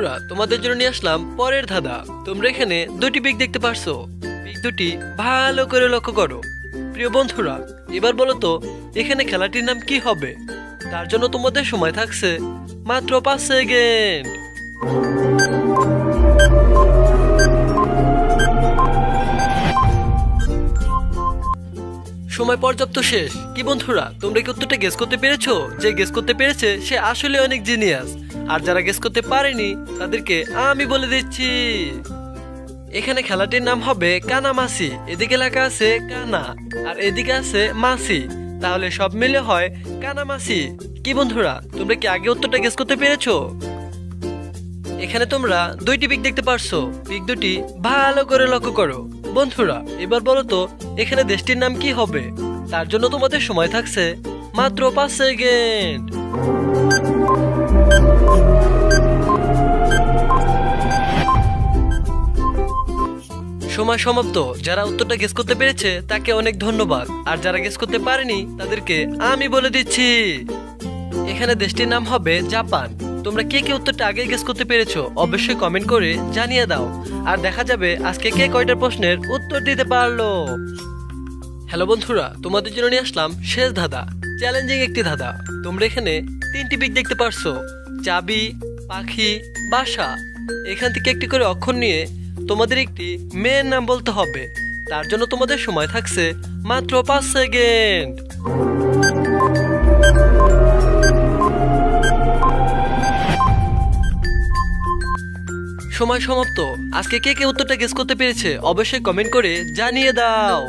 বন্ধুরা, তোমাদের জন্য নিয়ে আসলাম পরের ধাঁধা। তোমরা এখানে দুটি পিক দেখতে পারছো। পিক দুটি ভালো করে লক্ষ্য করো। প্রিয় বন্ধুরা, এবার বলো তো এখানে খেলাটির নাম কি হবে? তার জন্য তোমাদের সময় থাকছে মাত্র 5 সেকেন্ড। সময় পর্যাপ্ত শেষ। কি বন্ধুরা, তোমরা কি উত্তরটা গেস করতে পেরেছো? যে গেস করতে পেরেছে সে আসলে অনেক জিনিয়াস, আর যারা গেস করতে পারেনি তাদেরকে আমি বলে দিচ্ছি। এখানে খেলাটির নাম হবে কানামাসি। এদিকে লেখা আছে কানা আর এদিকে আছে মাসি, তাহলে সব মিলে হয় কানামাসি। কি বন্ধুরা, তোমরা কি আগে উত্তরটা গেস করতে পেরেছো? এখানে তোমরা দুইটি পিক দেখতে পারছো। পিক দুটি ভালো করে লক্ষ্য করো। বন্ধুরা, এবার বলো তো এখানে দেশটির নাম কি হবে? তার জন্য তোমাদের সময় থাকছে মাত্র 5 সেকেন্ড। সময় সমাপ্ত। যারা উত্তরটা গেস করতে পেরেছে তাকে অনেক ধন্যবাদ, আর যারা গেস করতে পারেনি তাদেরকে আমি বলে দিচ্ছি। এখানে দেশটির নাম হবে জাপান। তোমরা কে কে উত্তরটা আগে গেস করতে পেরেছো অবশ্যই কমেন্ট করে জানিয়ে দাও, আর দেখা যাবে আজকে কে কয়টা প্রশ্নের উত্তর দিতে পারলো। হ্যালো বন্ধুরা, তোমাদের জন্য নিয়ে আসলাম শেষ ধাঁধা, চ্যালেঞ্জিং একটি ধাঁধা। তোমরা এখানে তিনটি পিক দেখতে পারছো: চাবি, পাখি, বাসা। এখান থেকে একটি করে অক্ষর নিয়ে তোমাদের একটি মেয়ের নাম বলতে হবে। তার জন্য তোমাদের সময় থাকছে মাত্র 5 সেকেন্ড। সময় সমাপ্ত। আজকে কে কে উত্তরটা গেস করতে পেরেছে অবশ্যই কমেন্ট করে জানিয়ে দাও।